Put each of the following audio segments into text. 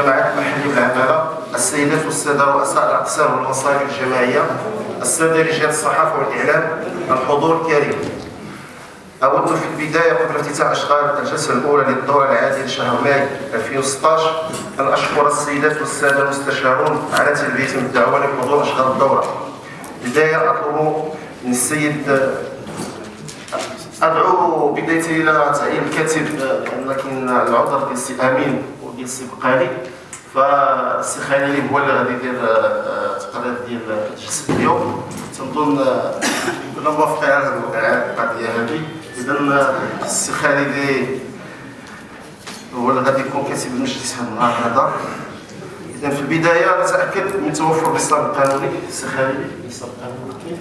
الجماعات المحلية بالعمالة، السيدات والسادة رؤساء الأقسام والمصالح الجماعية، السادة رجال الصحافة والإعلام، الحضور الكريم. أود في البداية قبل افتتاح أشغال الجلسة الأولى للدورة العادية لشهر ماي 2016 أن أشكر السيدات والسادة المستشارون على تلبيتهم الدعوة لحضور أشغال الدورة. بداية أطلب من السيد أدعو بداية إلى تعيين الكاتب، لكن العذر ديال السي أمين وديال السي بقالي، فالسي خليلي هو اللي غادي يدير التقرير ديال الجلسة اليوم. تنظن كنا موافقين على القضية هذه. إذا السي خالدي هو اللي غادي يكون كاتب المجلس هذا النهار هذا. إذا في البداية نتأكد من توفر الإصدار القانوني. السي خالدي الإصدار القانوني.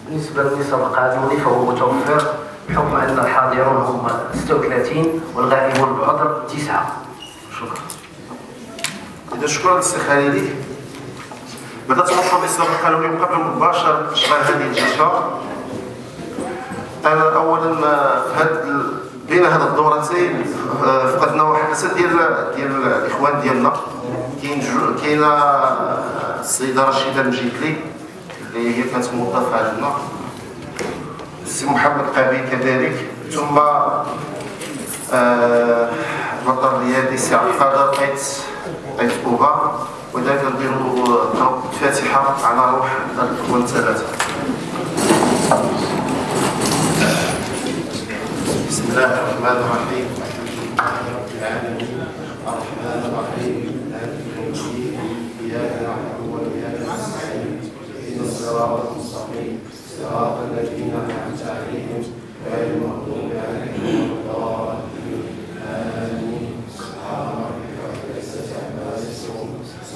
بالنسبة للنصاب القانوني فهو متوفر بحكم أن الحاضرون هم 36 والغائبون بعذر 9. شكرا. إذا شكرا للسي خالدي. بعد توفر الإصدار القانوني وقبل مباشرة إشغال هذه الجلسة، أنا أولا بين هذه الدورتين فقدنا واحد الأسد ديال الإخوان ديالنا. كاينه السيدة رشيدة المجيدلي اللي هي كانت موظفة عندنا، السي محمد قابي كذلك، ثم البطل الرياضي سي عبد القادر قيت بوغا. وذلك نديروا الفاتحة على روح الإخوان الثلاثة. بسم الله الرحمن الرحيم. رب العالمين الرحمن الرحيم مالك يوم الدين إياك نعبد وإياك نستعين اهدنا الصراط المستقيم صراط الذين أنعمت عليهم غير المغضوب عليهم ولا الضالين آمين. سبحان ربك رب العزة عما يصفون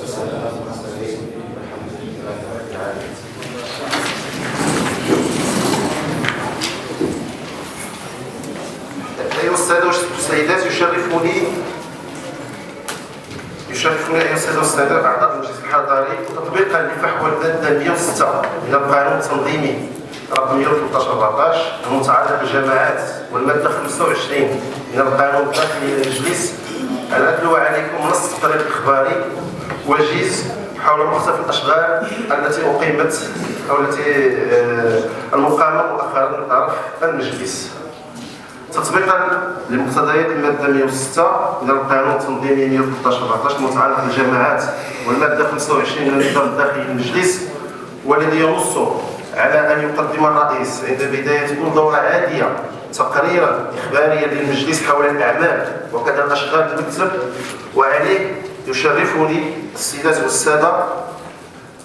وسلام على المرسلين والحمد لله رب العالمين. أيها السادة والسيدات، يشرفني أيها السادة والسادة أعضاء المجلس الحضاري تطبيقا لفحوى المادة 106 من القانون التنظيمي رقم 113/14 المتعلق بالجماعات، والمادة 25 من القانون الداخلي للمجلس، أن أتلو عليكم نص التقرير الإخباري وجيز حول مختلف الأشغال التي أقيمت أو التي المقامة مؤخرا من طرف المجلس تطبيقا لمقتضيات الماده 106 من القانون التنظيمي 113/14 المتعلق بالجماعات، والماده 25 من النظام الداخلي للمجلس، والذي ينص على ان يقدم الرئيس عند بدايه كل دوره عاديه تقريرا اخباريا للمجلس حول الاعمال وكذا الاشغال المكتب. وعليه يشرفني السيدات والساده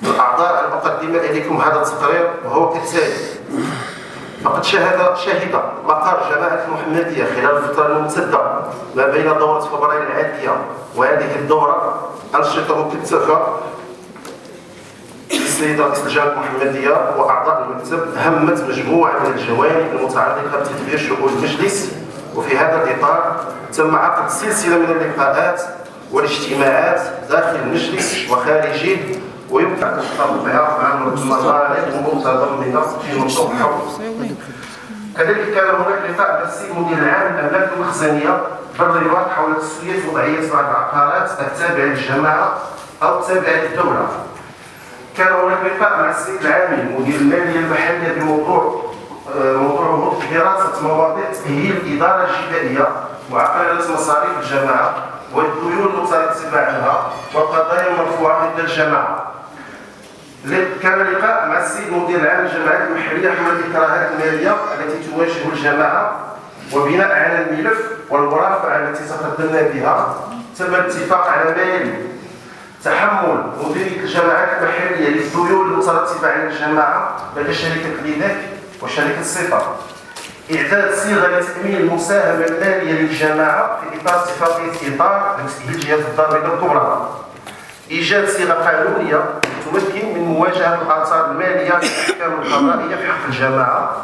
الاعضاء ان اقدم اليكم هذا التقرير، وهو كالتالي. فقد شهد مقر جماعة المحمدية خلال الفترة الممتدة ما بين دورة فبراير العادية وهذه الدورة أنشطة مكثفة للسيد رئيس الجامعة المحمدية وأعضاء المكتب همت مجموعة من الجوانب المتعلقة بتدبير شؤون المجلس. وفي هذا الإطار تم عقد سلسلة من اللقاءات والاجتماعات داخل المجلس وخارجه، ويمكن أن تطبقها مع المطالب المتضمنة في منظومة الحكم. كذلك كان هناك لقاء مع السيد المدير العام للأملاك المخزنية بالرباط حول تسوية وضعية بعض العقارات التابعة للجماعة أو التابعة للدولة. كان هناك لقاء مع السيد العامل مدير المالية المحلية بموضوع دراسة مواضيع تأهيل الإدارة الجبائية وعقارات مصاريف الجماعة والديون المترتبة عنها والقضايا المرفوعة ضد الجماعة. كان لقاء مع السيد المدير العام للجمعيات المحلية حول الإكراهات المالية التي تواجه الجماعة، وبناء على الملف والمرافعة التي تقدمنا بها تم الاتفاق على ما يلي: تحمل مديرية الجماعات المحلية للديون المترتبة على الجماعة لدى شركة لينك وشركة صفة، إعداد صيغة لتأمين المساهمة المالية للجماعة في إطار اتفاقية إطار لتسهيل جهات الضريبة الكبرى، إيجاد صيغة قانونية تمكن من مواجهة الآثار المالية للأحكام القضائية في حق الجماعة،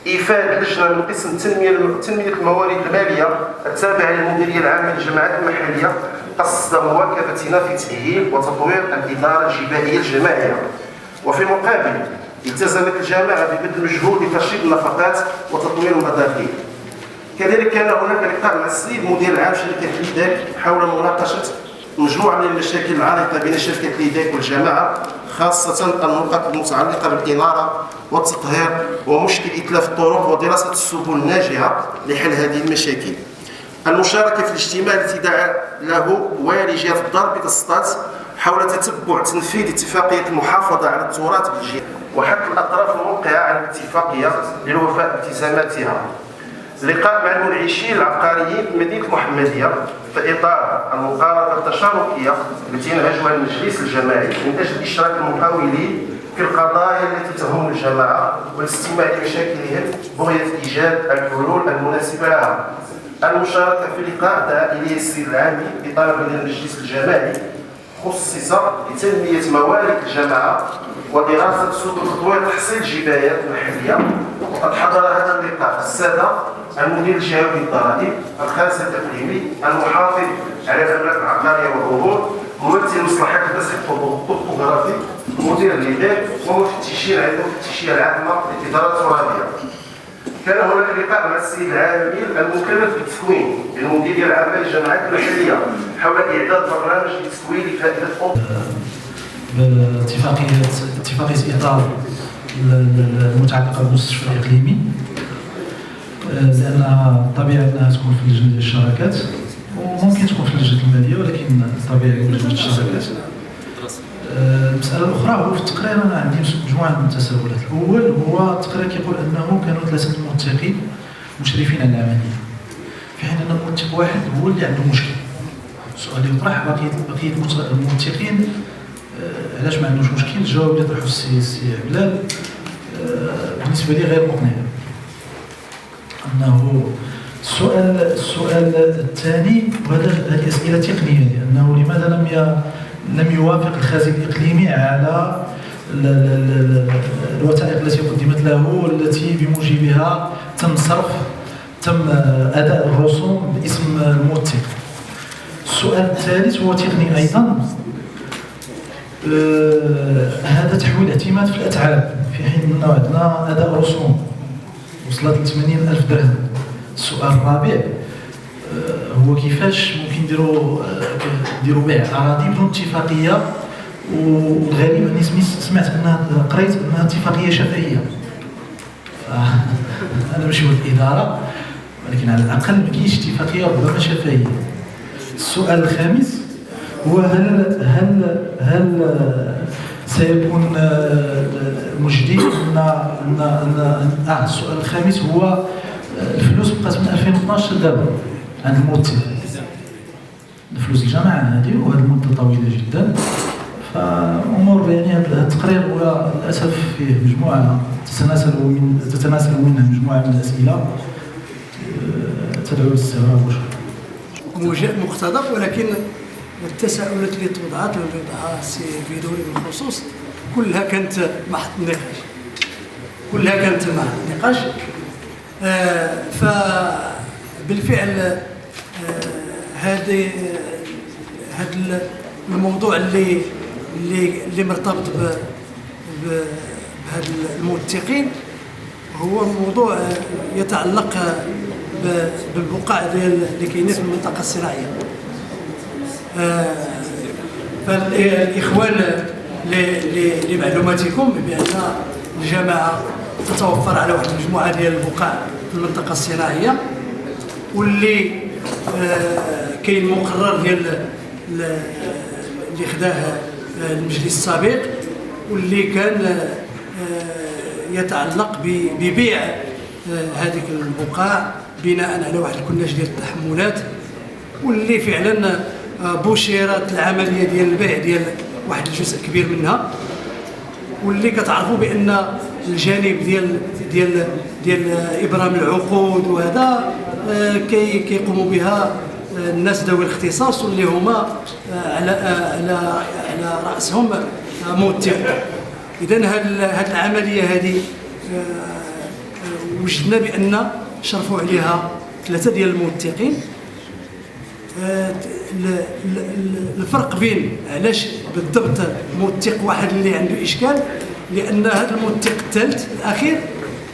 إيفاد لجنة من قسم تنمية الموارد المالية التابعة للمديرية العامة للجماعات المحلية قصد مواكبتنا في تأهيل وتطوير الإدارة الجبائية الجماعية. وفي المقابل التزمت الجامعة ببذل مجهود لترشيد النفقات وتطوير المداخيل. كذلك كان هناك لقاء مع السيد مدير العام شركه ليداك حول مناقشه مجموعه من المشاكل العالقه بين شركه ليداك والجماعه، خاصه النقط المتعلقه بالاناره والتطهير ومشكل اتلاف الطرق ودراسه السبل الناجعه لحل هذه المشاكل. المشاركه في الاجتماع التي دعا له والي جهه الدار بتسطات حول تتبع تنفيذ اتفاقيه المحافظه على التراث بالجهه وحث الاطراف الموقعه على الاتفاقيه للوفاء بالتزاماتها. لقاء مع المنعشين العقاريين في مدينه المحمديه في اطار المقاربه التشاركيه التي ينهجها المجلس الجماعي من اجل اشراك المقاولين في القضايا التي تهم الجماعه والاستماع لمشاكلهم بغيه ايجاد الحلول المناسبه لها. المشاركه في اللقاء دعا اليه السيد العامي بطلب من المجلس الجماعي خصص لتنميه موارد الجماعه ودراسه سبل تطوير تحصيل الجبايات المحليه. وقد حضر هذا اللقاء الساده المدير الجهوي للضرائب، الخاسر الاقليمي، المحافظ على الاملاك العقاريه والعقود، ممثل مصلحه التسويق الطوغرافي، مدير الليداك ومفتشين على المفتشيه العامه للاداره الترابيه. كان هناك لقاء مع السيد العامل المكلف بالتكوين المديريه العامه للجامعات المحليه حول اعداد برنامج للتكوين لفائده اتفاقيه اطار المتعلقه بالمستشفى الاقليمي، لانها طبيعي انها تكون في لجنه الشراكات وممكن تكون في لجنه الماليه، ولكن طبيعي لجنه الشراكات. المساله الاخرى هو في التقرير انا عندي مجموعه من التساؤلات. الاول هو التقرير كيقول انه كانوا 3 موثقين مشرفين على العمليه، في حين ان موثق واحد هو اللي عنده مشكل. السؤال يطرح بقيه الموثقين علاش ما عندوش مشكل؟ الجواب اللي طرحه السي بلال بالنسبه لي غير مقنع. انه السؤال الثاني، وهذا هذه اسئله تقنيه، لانه لماذا لم يوافق الخازن الاقليمي على الوثائق التي قدمت له والتي بموجبها تم اداء الرسوم باسم الموثق. السؤال الثالث هو تقني ايضا، هذا تحويل اعتماد في الاتعاب في حين انه عندنا اداء رسوم وصلت ل 80,000 درهم. السؤال الرابع هو كيفاش ممكن نديروا بيع اراضي بدون اتفاقيه، وغالبا سمعت انها قريت انها اتفاقيه شفهيه. انا ماشي هو الاداره، ولكن على الاقل ما كاينش اتفاقيه ربما شفهيه. السؤال الخامس هو هل سيكون مجدي السؤال الخامس هو الفلوس بقات من 2012 دابا عند الموثق، فلوس الجامعه هذه وهذه المده طويله جدا. فامور يعني هذا التقرير هو للاسف فيه مجموعه تتناسل منها مجموعه من الاسئله تدعو للاستغراب وشكرا. مقتضب، ولكن التساؤلات اللي توضعت واللي وضعها السي فيدوري بالخصوص كلها كانت محط النقاش. فبالفعل هذا الموضوع اللي مرتبط بهذا الموثقين هو موضوع يتعلق بالبقاع اللي كاينين في المنطقه الصناعيه. فالاخوان لمعلوماتكم بان الجماعه تتوفر على واحد المجموعه ديال البقاع في المنطقه الصناعيه، واللي كاين مقرر ديال اللي خداه المجلس السابق، واللي كان يتعلق ببيع هذيك البقاع بناء على واحد الكناج ديال التحملات، واللي فعلا بشرت العمليه ديال البيع ديال واحد الجزء كبير منها، واللي كتعرفوا بان الجانب ديال ابرام العقود وهذا كيقوموا بها الناس ذوي الاختصاص، واللي هما على راسهم موثق. اذا هذه العمليه هذه وجدنا بان شرفوا عليها 3 ديال الموثقين. الفرق بين علاش بالضبط موثق واحد اللي عنده اشكال، لان هذا الموثق الثالث الاخير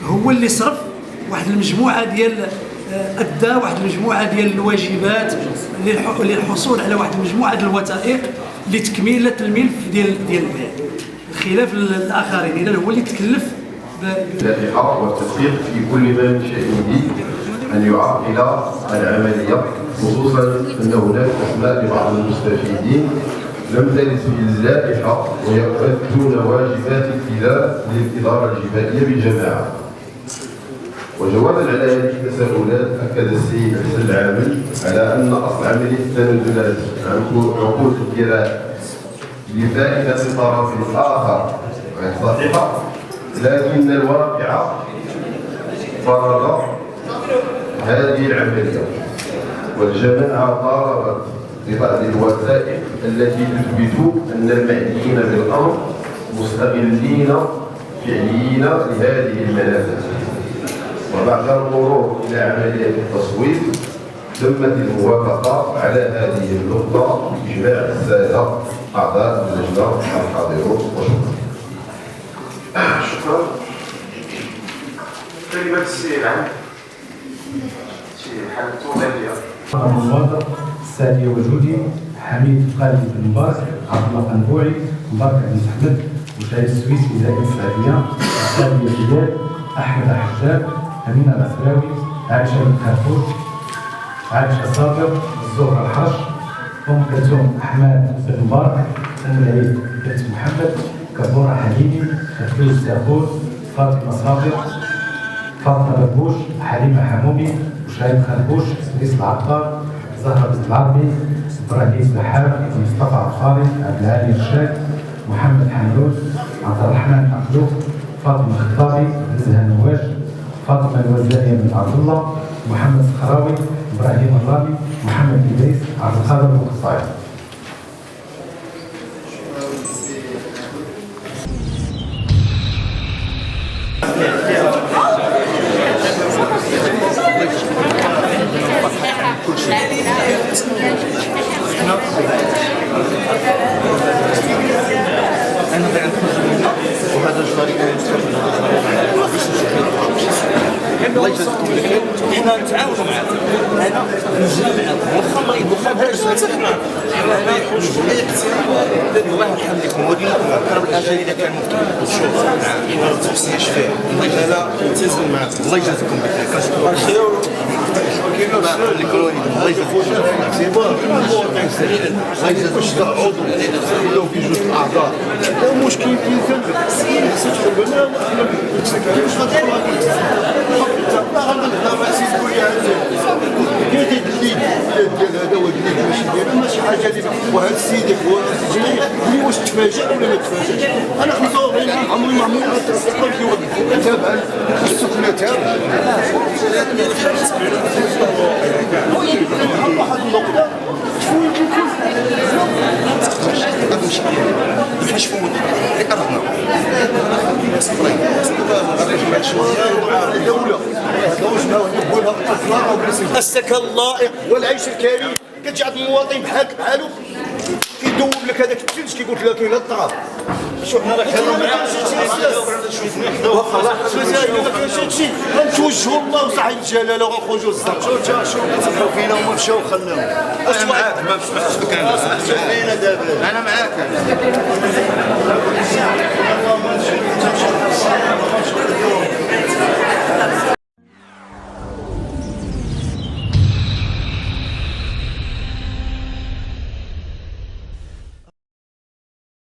هو اللي صرف واحد المجموعه ادى واحد المجموعه ديال الواجبات للحصول على واحد المجموعه ديال الوثائق لتكميله الملف ديال البيع، بخلاف الاخرين اذا هو اللي تكلف اللائحه والتدقيق في كل ما من شأنه ان يعقل العمليه، خصوصا ان هناك اسماء لبعض المستفيدين لم ترد في اللائحه ويؤدون واجبات ابتلاء للاداره الجبائيه بالجماعه. وجوابا على هذه التساؤلات اكد السيد حسن العامل على ان اصل عمليه التنازلات عن عقود الكراء لفائده الطرف الاخر غير صحيحه، لكن الواقع فرض هذه العمليه، والجماعه طالبت ببعض الوثائق التي تثبت ان المعنيين بالامر مستغلين فعليين لهذه المنافذ. وبعد المرور الى عمليه التصويت تمت الموافقه على هذه النقطه باجماع الساده اعضاء اللجنه الحاضرون. وشكرا. شكرا. كلمه السيد عن شي حالته غاليه. المواطن السعدية وجودي، حميد خالد بن باز، عبد الله قنبوعي، مبارك بن محمد، مشاهد السويسي زائد السعدية، سعدية جلال، أحمد حجاب، أمينة الأسراوي، عائشة بن خرفوش، عائشة صابر، الزهرة الحرش، أم كلثوم أحمد بن مبارك، أم العيد بنت محمد، كبورة حليمي، فلوس زاخور، فاطمة صابر، فاطمة بربوش، حليمة حمومي، مشاهد خربوش، سويس العطار، زهرة بن العربي، إبراهيم بحار، مصطفى عفاري، عبد العالي الرشاد، محمد حمدون، عبد الرحمن مخلوق، فاطمة خطابي، نزهة نواش، فاطمة الوزارية بن عبد الله، محمد الخراوي، إبراهيم الرامي، محمد إدريس، عبد القادر القصاعي. وهذا الشريك الله يجازيكم بخير. حنا نتعاونوا معاكم، انا نجي معاكم واخا الله يبقى بحال الشركه معاكم. انا اي احترام الله يرحم لكم، ولكن اقرب الاجل اذا كان ممكن الشغل مع التفصيل شفاء الله يجازيكم. ملتزم معاكم الله يجازيكم بخير. كنشكروا الخير الله يجازيكم. الله يجازيكم. عضو ولاو في جوج الاعضاء مشكل يمكن ماشي حاجه وهذا السيد اللي واش تفاجئ ولا ما تفاجئش. انا 45 عام عمري ما نتصل فيه تابع السكنه تابع واحد النقطه شويه يمكن هذا مشكل بحال شفوا اللي قربنا الدوله السكن اللائق والعيش الكريم. كتجي عند المواطن بحالك بحالو كيدوب لك هذاك التلج كيقول لك كاين الطراب. شوف حنا راه كنا واخا الله ما كاينش هادشي غنتوجهوا الله وصاحب الجلاله وغنخرجوا للزرق. شوف تفكروا فينا وما مشاو خلاهم. انا معاك ما بسمحتش بك انا معاك.